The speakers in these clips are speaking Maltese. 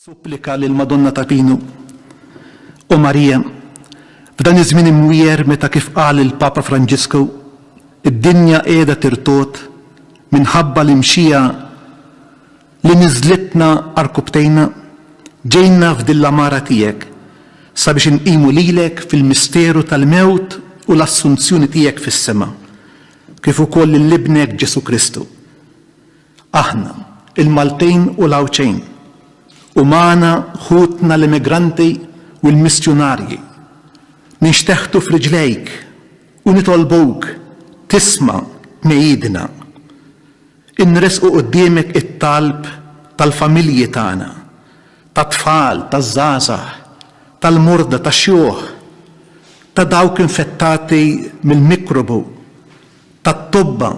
Supplika lil Madonna ta' Pinu u Marija f'dan iż-żmien imwier meta kif qal il-Papa Franġisku id-dinja qiegħda tirtot minħabba l-imxija li niżlitna arkubtejna ġejna f'din l-amara tiegħek sabiex inqimu lilek fil-misteru tal-mewt u l-assunzjoni tiegħek fis-sema kif ukoll l-ibnek Ġesu Kristu. Aħna il-Maltejn u l-Awċejn u magħna ħutna l-immigranti u l-missjonarji ninxteħtu f'riġlejk u nitolbuk tisma' tnejidna. Inresqu quddiemek it-talb tal-familji tagħna, tat-tfal, taż-żgħażagħ, tal-murda, tax-xjuħ, ta' dawk infettati mill-mikrobu, tat-tobba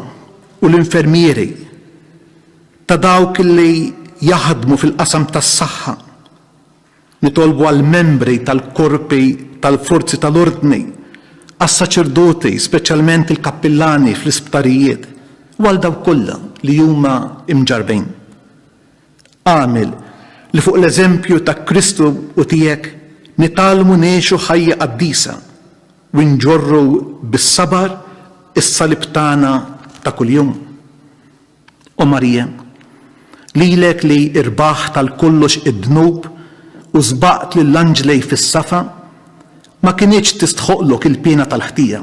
u l-infermieri, ta' dawk li jaħdmu fil-qasam tas-saħħa. Nitolbu għal-membri tal-korpi tal-forzi tal-ordni, għas-saċerdoti, speċjalment il-kappillani fl-isptarijiet, u għal dawk kollha li huma imġarbejn. Għamil li fuq l-eżempju ta' Kristu u tiegħek nitalmu ngħixu ħajja qaddisa u nġorru bis-sabar is-salib tagħna ta' kuljum. U Marija, lilek li irbaħ tal-kollox id-dnub u żbaqt lill-anġlej fis-safa ma kinitx tistħoqlok il-pena tal-ħtija.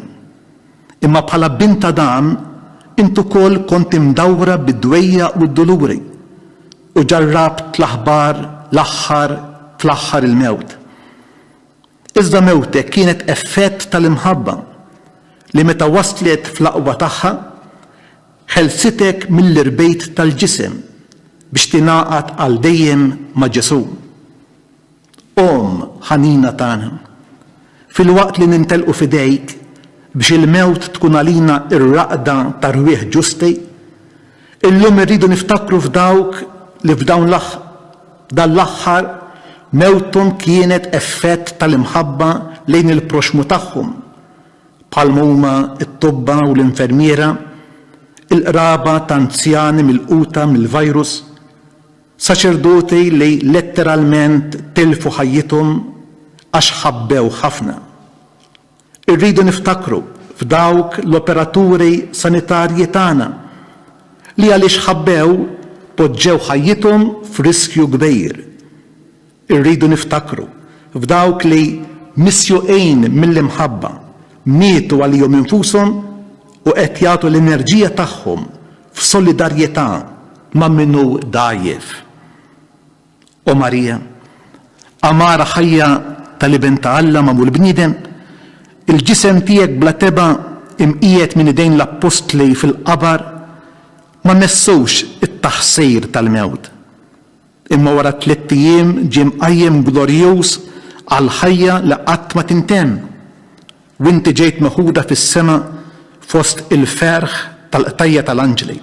Imma bħala bint Adam intu kol kont imdawra bid-dwejja u d-doluri u ġarrabt l-aħbar l-aħħar fl-aħħar il-mewt. Iżda mewtek kienet effett tal-imħabba li meta waslet fl-aqwa tagħha ħelsitek mill-irbejt tal-ġisem biex tingħaqad għal dejjem ma' Ġesu. Ħanina tagħna, fil-waqt li nintelqu f'idejk biex il-mewt tkun għalina ir-raqda ta' rwieħ ġusti, illum irridu niftakru f'dawk li f'dawn dan l-aħħar mewthom kienet effett tal-imħabba lejn il-proxmu tagħhom bħalma huma t-tobba u l-infermiera, il-qraba ta' anzjani mill-quta mill-virus, saċerdoti li letteralment tilfu ħajjithom għax ħabbew ħafna. Irridu niftakru f'dawk l-operaturi sanitarji tagħna li għaliex ħabbew poġġew ħajjithom f'riskju kbir. Irridu niftakru f'dawk li misjuqejn mill-imħabba mietu għalihom infushom u qed jagħtu l-enerġija tagħhom f'solidarjetà ma' minnu dgħajjef. U Marija, amara ħajja tal-ibn ta' Alla magħmul bniedem, il-ġisem tiegħek bla teba imqiegħed minn idejn l-apostli fil-qabar ma messux it-taħsir tal-mewt. Imma wara 3 ijiem ġie mqajjem glorjuż għal ħajja li qatt ma tintemm u inti ġejt meħuda fis-sema fost il-ferħ tal-qtajja tal-anġli.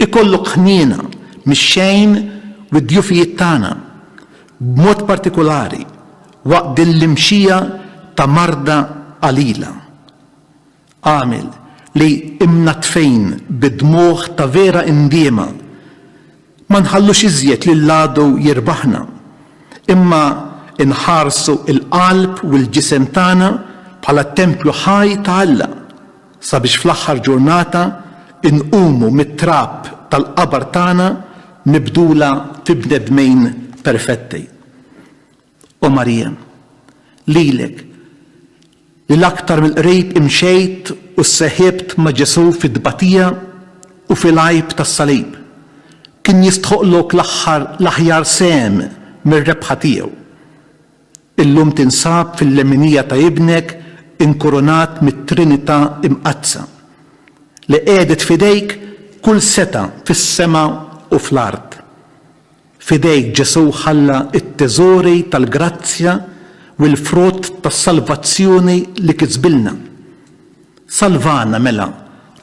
Ikollok ħniena mix-xejn u d-djufijiet tagħna b'mod partikolari waqt din l-imxija ta' marda qalila. Għamil li imnatfejn bid-dmugħ ta' vera indiema ma nħallux iżjed li l-għadu jirbaħna, imma inħarsu il-qalb u l-ġisem tagħna bħala templu ħaj ta' Alla sabiex fl-aħħar ġurnata inqumu mit-trab tal-qabar tagħna mibdula fi bnedmejn perfetti. U Marija, lilek li l-aktar mill-qrib imxejt u sseħibt ma' Ġesu fid-dbatija u fil-għajb tas-salib. Kien jistħoqlok l-aħjar sem mir-rebħa tiegħu. Illum tinsab fil-leminija ta' ibnek inkoronat mit-Trinità imqazza li qiegħdet f'idejk kull seta fis-sema u fl-ard. F'idejk Ġesu ħalla t-teżori tal-grazzja u l-frott tas-salvazzjoni li kisbilna. Salvana mela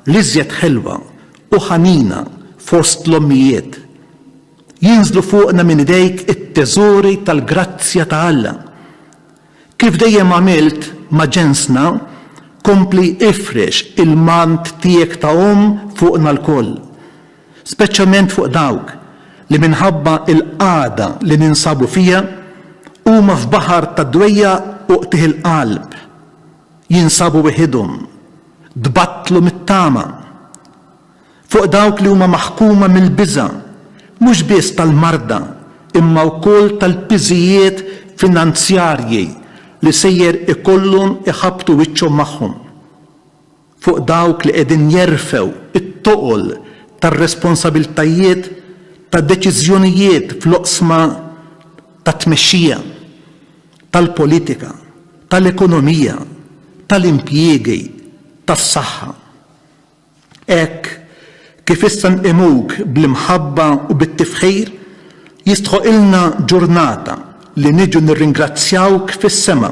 l-iżjed ħelwa u ħanina fost l-ommijiet. Jinżlu fuqna minn idejk it-teżori tal-grazzja ta' Alla. Kif dejjem għamilt ma' ġensna, kompli ifrex il-mant tiegħek ta' fuqna l-koll, speċjalment fuq dawk li minħabba il-qagħda li ninsabu fija huma f'baħar ta' dwejja uqtih il-qalb, jinsabu weħidhom, dbattlu mit-tama fuq dawk li huma maħkuma mill-biża' mhux biss tal-marda imma wkoll tal-piżijiet finanzjarji li sejjer ikollhom iħabbtu wiċċhom magħhom. Fuq dawk li qegħdin jerfgħu it-toqol tar-responsabbiltajiet ta' deċiżjonijiet fl-oqsma ta' tmexxija, tal-politika, tal-ekonomija, tal-impjiegi, tas-saħħa. Hekk kif issa nqimuk bl-imħabba u bit-tifħir jistħoqilna ġurnata li niġu nirringrazzjawk fis-sema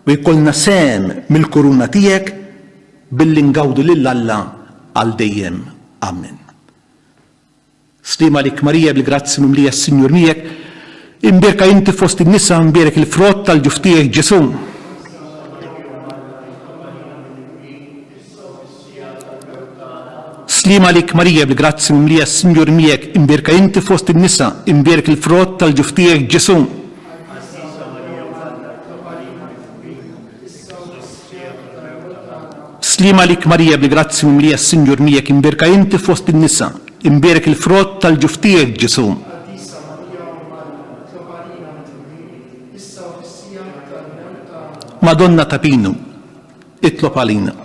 u jkollna sehem mill-kuruna tiegħek billi ngawdu lil Alla għal dejjem. Amen. Slima lik Marija bil-grazzi mimlija s-Sinjur miegħek, imbierka inti fost in-nisa, imbierek il-frott tal-ġuf tiegħek Ġesu. Slima lik Marija bil-grazzi mimlija s-Sinjur miegħek, imbierka inti fost in-nisa, imbierek il-frott tal-ġuf tiegħek Ġesu. Slima lik Marija bil-grazzi mimlija s-Sinjur miegħek, imbierka inti fost in-nisa, imbierek il-frott tal-ġuf tiegħek Ġesu. Madonna ta' Pinu, itlob għalina.